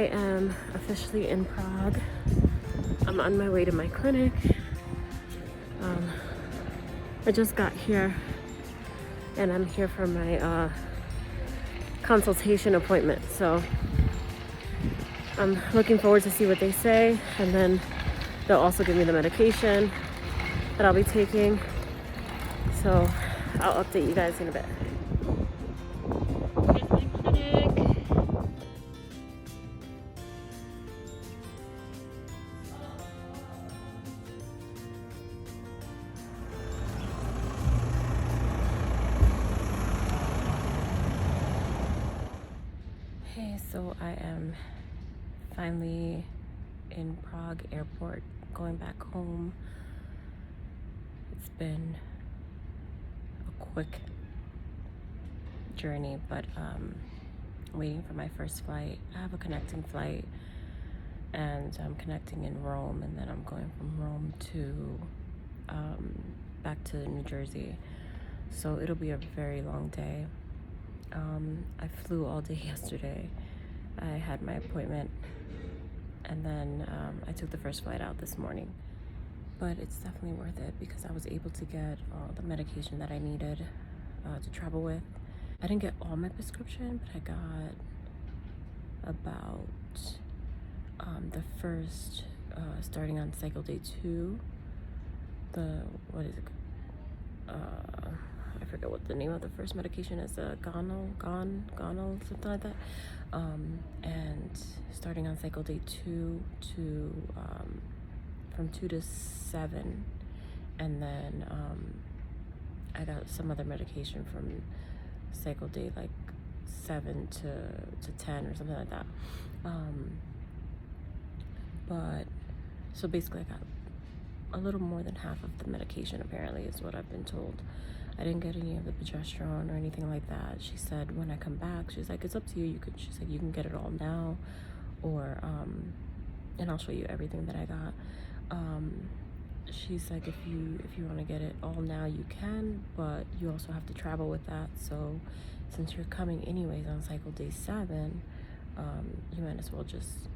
I am officially in Prague. I'm on my way to my clinic. I just got here and I'm here for my consultation appointment. So I'm looking forward to see what they say, and then they'll also give me the medication that I'll be taking. So I'll update you guys in a bit. Here's my clinic. Hey, so I am finally in Prague airport, going back home. It's been a quick journey, but waiting for my first flight. I have a connecting flight, and I'm connecting in Rome, and then I'm going from Rome to back to New Jersey. So it'll be a very long day. I flew all day yesterday. I had my appointment, and then I took the first flight out this morning. But it's definitely worth it because I was able to get all the medication that I needed to travel with. I didn't get all my prescription, but I got about the first, starting on cycle day 2, what is it? I forget what the name of the first medication is, gonal, something like that. And starting on cycle day 2 to from 2 to 7, and then I got some other medication from cycle day like 7 to 10 or something like that. But so basically I got a little more than half of the medication, apparently, is what I've been told. I didn't get any of the progesterone or anything like that. She said when I come back, she's like, it's up to you. She's like, you can get it all now, or and I'll show you everything that I got. She's like, if you want to get it all now, you can, but you also have to travel with that. So since you're coming anyways on cycle day 7, you might as well just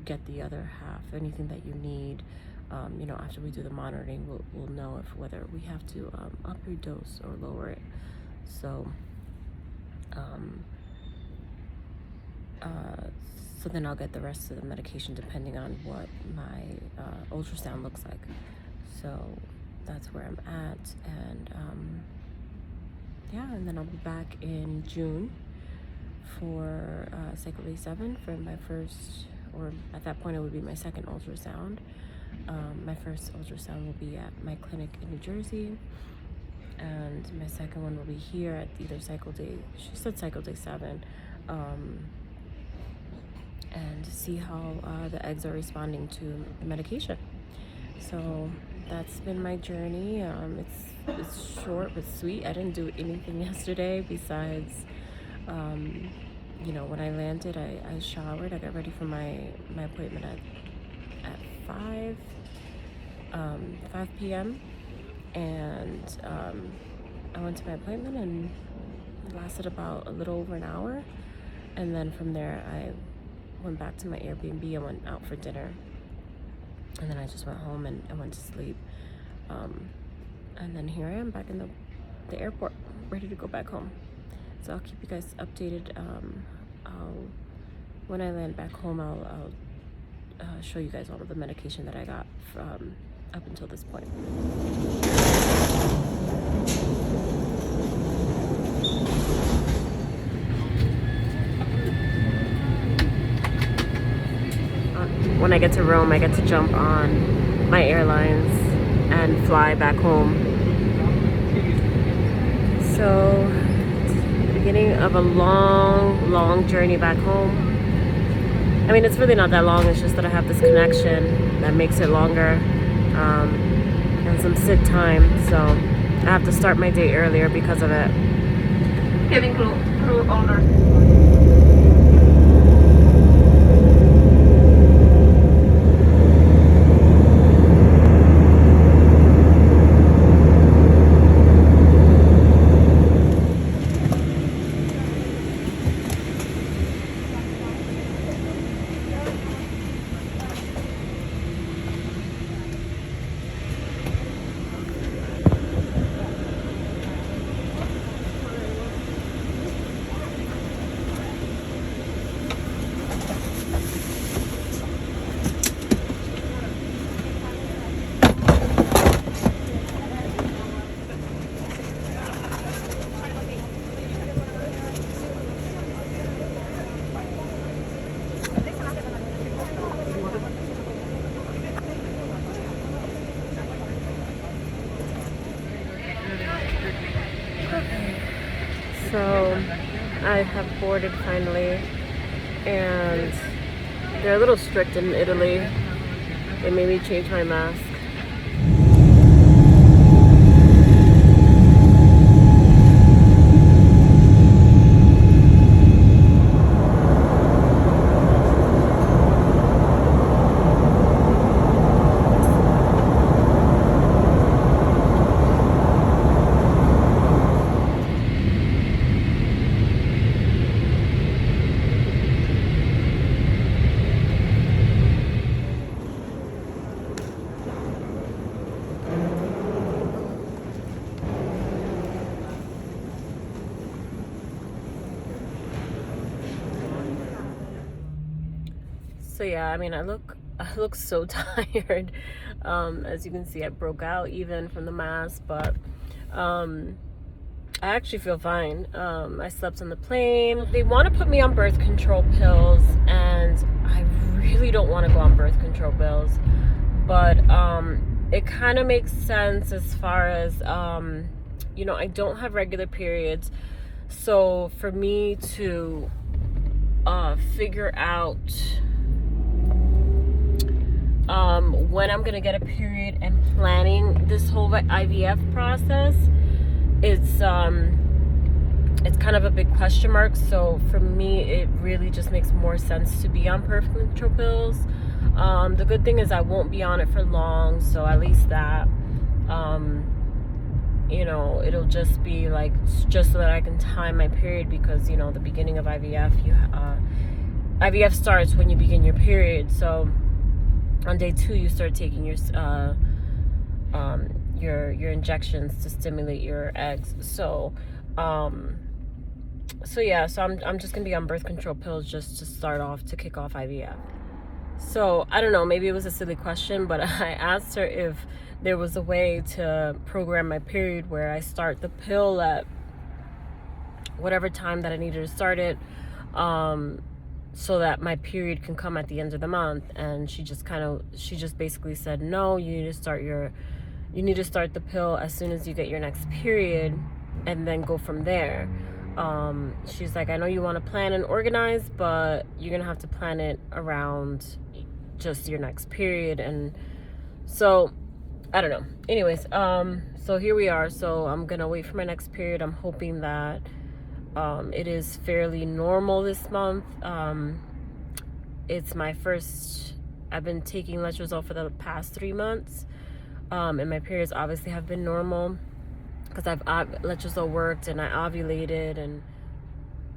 get the other half, anything that you need. After we do the monitoring, we'll know if whether we have to up your dose or lower it. So so then I'll get the rest of the medication depending on what my ultrasound looks like. So that's where I'm at, and yeah, and then I'll be back in June for cycle day 7 for my first, or at that point it would be my second ultrasound. My first ultrasound will be at my clinic in New Jersey, and my second one will be here at either cycle day, she said cycle day 7, and to see how the eggs are responding to the medication. So that's been my journey. It's short but sweet. I didn't do anything yesterday besides when I landed, I showered. I got ready for my appointment at 5 p.m. and I went to my appointment, and it lasted about a little over an hour, and then from there I went back to my Airbnb. I went out for dinner, and then I just went home and I went to sleep, and then here I am back in the airport, ready to go back home. So I'll keep you guys updated. When I land back home, I'll show you guys all of the medication that I got from up until this point. When I get to Rome, I get to jump on my airlines and fly back home. So the beginning of a long journey back home. I mean, it's really not that long, it's just that I have this connection that makes it longer, and some sit time, so I have to start my day earlier because of it. Cabin crew owner. I have boarded finally, and they're a little strict in Italy. They made me change my mask. So yeah, I mean, I look so tired. As you can see, I broke out even from the mask, but I actually feel fine. I slept on the plane. They want to put me on birth control pills, and I really don't want to go on birth control pills, but it kind of makes sense as far as you know, I don't have regular periods, so for me to figure out when I'm gonna get a period and planning this whole IVF process, it's kind of a big question mark. So for me, it really just makes more sense to be on birth control pills. The good thing is I won't be on it for long, so at least that, you know, it'll just be like just so that I can time my period, because you know the beginning of IVF, IVF starts when you begin your period. So on day 2, you start taking your injections to stimulate your eggs. So yeah, so I'm just gonna be on birth control pills just to start off, to kick off IVF. So I don't know, maybe it was a silly question, but I asked her if there was a way to program my period where I start the pill at whatever time that I needed to start it, so that my period can come at the end of the month. And she just basically said, no, you need to start the pill as soon as you get your next period, and then go from there. She's like, I know you want to plan and organize, but you're gonna have to plan it around just your next period. And so I don't know. Anyways, so here we are. So I'm gonna wait for my next period. I'm hoping that it is fairly normal this month. It's my first, I've been taking letrozole for the past 3 months, and my periods obviously have been normal because letrozole worked and I ovulated, and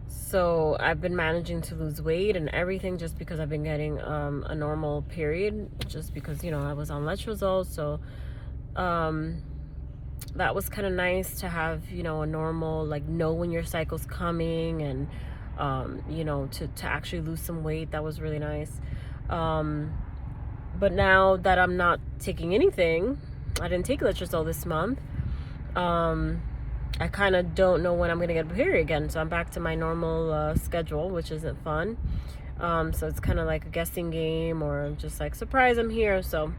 so I've been managing to lose weight and everything just because I've been getting a normal period, just because, you know, I was on letrozole. So that was kind of nice to have, you know, a normal, like, know when your cycle's coming, and you know, to actually lose some weight. That was really nice. But now that I'm not taking anything, I didn't take letrozole this month, I kind of don't know when I'm gonna get a period again. So I'm back to my normal schedule, which isn't fun. So it's kind of like a guessing game, or just like, surprise, I'm here. So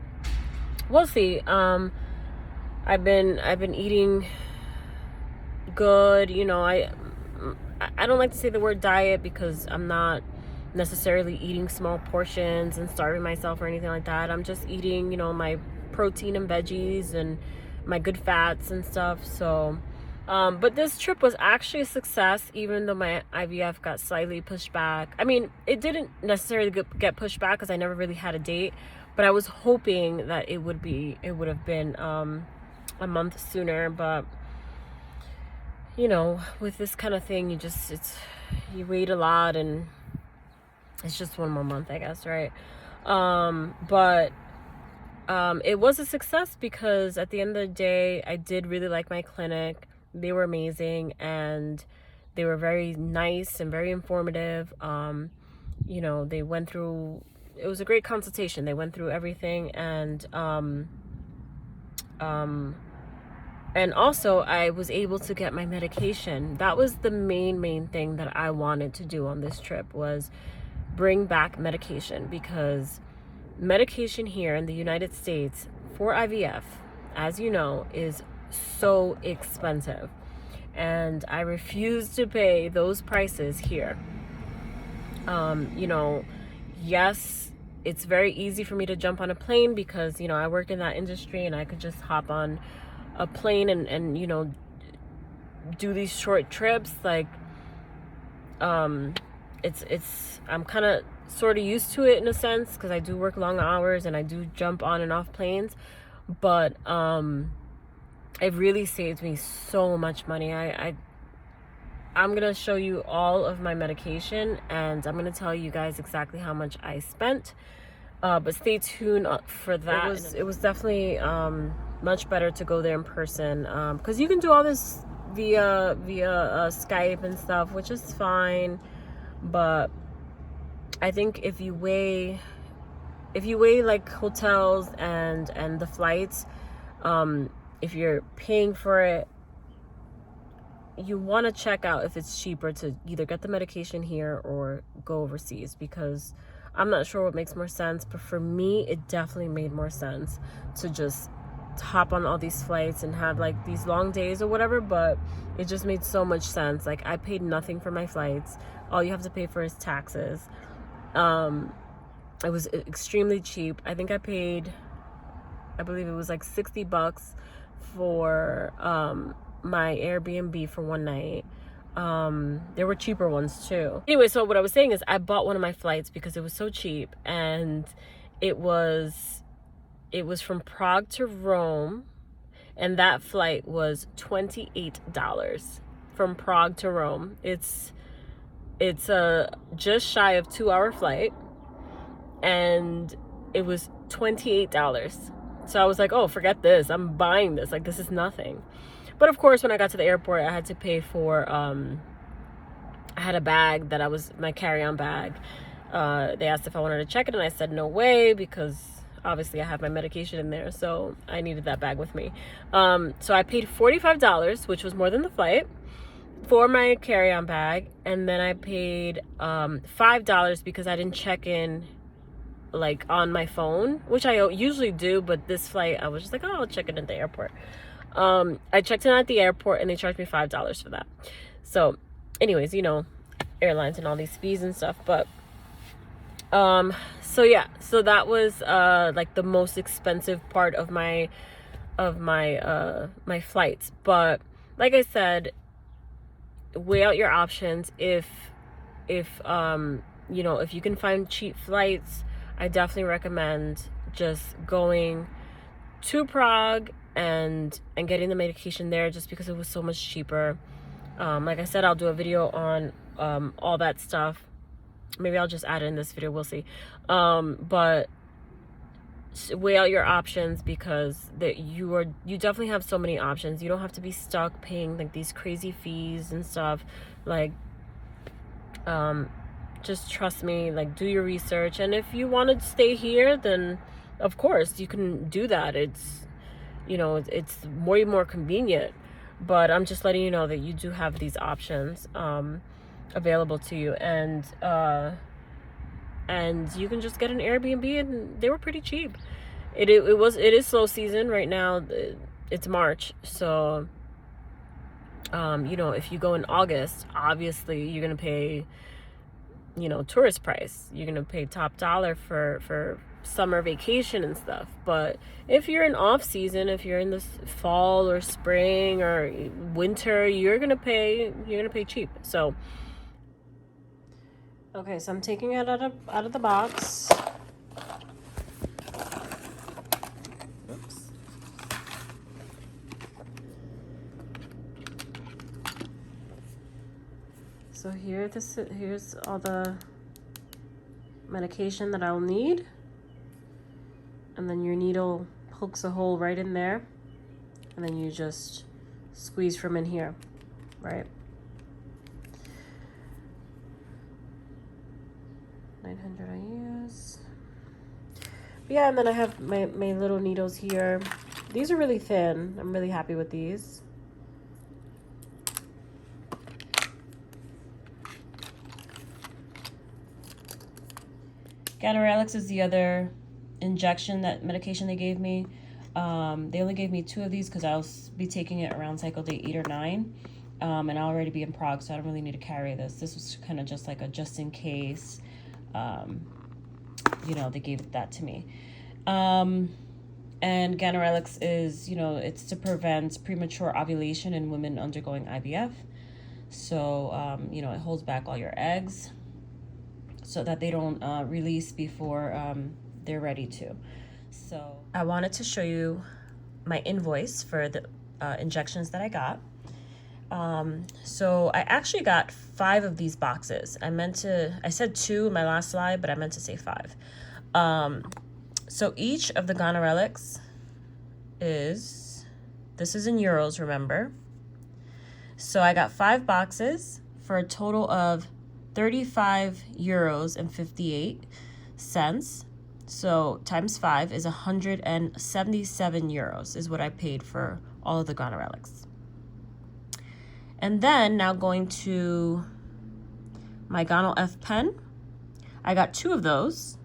we'll see. I've been eating good. You know, I don't like to say the word diet because I'm not necessarily eating small portions and starving myself or anything like that. I'm just eating, you know, my protein and veggies and my good fats and stuff. So but this trip was actually a success, even though my IVF got slightly pushed back. I mean, it didn't necessarily get pushed back because I never really had a date, but I was hoping that it would have been a month sooner. But you know, with this kind of thing, you wait a lot, and it's just one more month, I guess, right? But it was a success because at the end of the day, I did really like my clinic. They were amazing, and they were very nice and very informative. You know, they went through, it was a great consultation. They went through everything, and also I was able to get my medication. That was the main thing that I wanted to do on this trip, was bring back medication, because medication here in the United States for IVF, as you know, is so expensive. and I refuse to pay those prices here. You know, yes, it's very easy for me to jump on a plane because, you know, I work in that industry and I could just hop on a plane and you know, do these short trips. Like, it's I'm kind of sort of used to it in a sense because I do work long hours and I do jump on and off planes, but it really saved me so much money. I'm gonna show you all of my medication and I'm gonna tell you guys exactly how much I spent, but stay tuned for that. It was definitely much better to go there in person, because you can do all this via Skype and stuff, which is fine, but I think if you weigh like hotels and the flights, if you're paying for it, you want to check out if it's cheaper to either get the medication here or go overseas, because I'm not sure what makes more sense, but for me it definitely made more sense to just hop on all these flights and have like these long days or whatever. But it just made so much sense. Like, I paid nothing for my flights. All you have to pay for is taxes. It was extremely cheap. I think I believe it was like $60 for my Airbnb for one night. There were cheaper ones too. Anyway, so what I was saying is I bought one of my flights because it was so cheap, and it was from Prague to Rome, and that flight was $28 from Prague to Rome. It's a just shy of 2-hour flight, and it was $28. So I was like, oh, forget this, I'm buying this. Like, this is nothing. But of course, when I got to the airport, I had to pay for, I had a bag that my carry-on bag. They asked if I wanted to check it, and I said no way, because obviously I have my medication in there, so I needed that bag with me. So I paid $45, which was more than the flight, for my carry-on bag, and then I paid $5 because I didn't check in like on my phone, which I usually do, but this flight I was just like, oh, I'll check it at the airport. I checked in at the airport and they charged me $5 for that. So anyways, you know, airlines and all these fees and stuff. But so yeah, so that was like the most expensive part of my flights. But like I said, weigh out your options. If you know, if you can find cheap flights, I definitely recommend just going to Prague and getting the medication there, just because it was so much cheaper. Like I said, I'll do a video on all that stuff. Maybe I'll just add it in this video, we'll see. But weigh out your options, because you definitely have so many options. You don't have to be stuck paying like these crazy fees and stuff. Like, just trust me, like, do your research. And if you want to stay here, then of course you can do that. It's, you know, it's way more convenient. But I'm just letting you know that you do have these options available to you, and you can just get an Airbnb, and they were pretty cheap. It is slow season right now. It's March, so you know, if you go in August, obviously you're gonna pay, you know, tourist price. You're gonna pay top dollar for summer vacation and stuff. But if you're in off season, if you're in the fall or spring or winter, you're gonna pay cheap. So okay, so I'm taking it out of the box. Oops. So here's all the medication that I'll need. And then your needle pokes a hole right in there. And then you just squeeze from in here, right? 900 I use. But yeah, and then I have my little needles here. These are really thin. I'm really happy with these. Ganirelix is the other medication they gave me. They only gave me 2 of these because I'll be taking it around cycle day 8 or 9. And I'll already be in Prague, so I don't really need to carry this. This was kind of just like a just in case. You know, they gave that to me. And Ganirelix is, you know, it's to prevent premature ovulation in women undergoing IVF. So, you know, it holds back all your eggs so that they don't release before they're ready to. So I wanted to show you my invoice for the injections that I got. So I actually got 5 of these boxes. I said 2 in my last slide, but I meant to say 5. So each of the Ganirelix this is in euros, remember? So I got 5 boxes for a total of 35 euros and 58 cents. So times 5 is 177 euros is what I paid for all of the Ganirelix. And then now going to my Gonal F pen, I got 2 of those.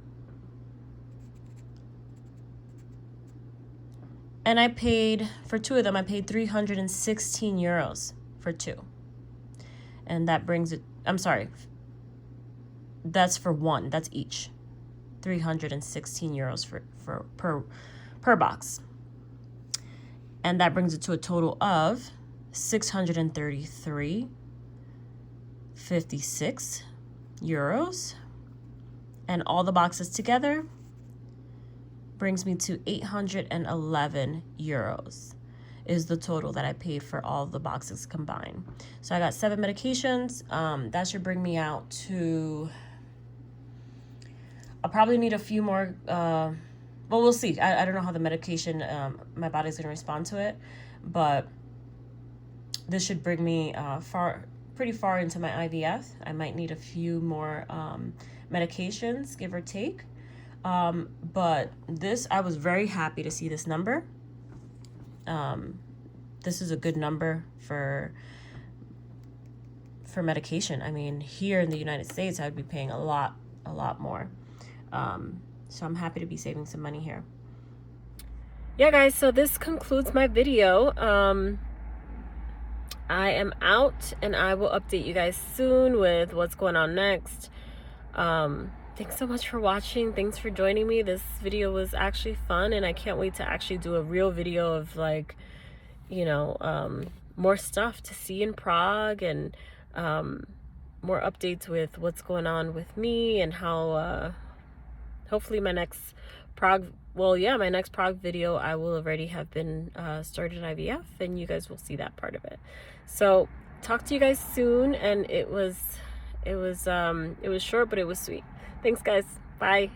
And I paid, for 2 of them, I paid 316 euros for 2. And that brings it, I'm sorry, that's for 1, that's each. 316 euros per box. And that brings it to a total of 633.56 euros. And all the boxes together brings me to 811 euros is the total that I paid for all of the boxes combined. So I got 7 medications. That should bring me out to, I'll probably need a few more, well, we'll see. I don't know how the medication, my body's gonna respond to it, but this should bring me pretty far into my IVF. I might need a few more medications, give or take. But this, I was very happy to see this number. This is a good number for medication. I mean, here in the United States, I would be paying a lot more. So I'm happy to be saving some money here. Yeah, guys, so this concludes my video. I am out, and I will update you guys soon with what's going on next. Thanks so much for watching. Thanks for joining me. This video was actually fun, and I can't wait to actually do a real video of, like, you know, more stuff to see in Prague, and more updates with what's going on with me, and how hopefully my next Prague, my next Prague video, I will already have been started IVF, and you guys will see that part of it. So talk to you guys soon, and it was short, but it was sweet. Thanks, guys. Bye.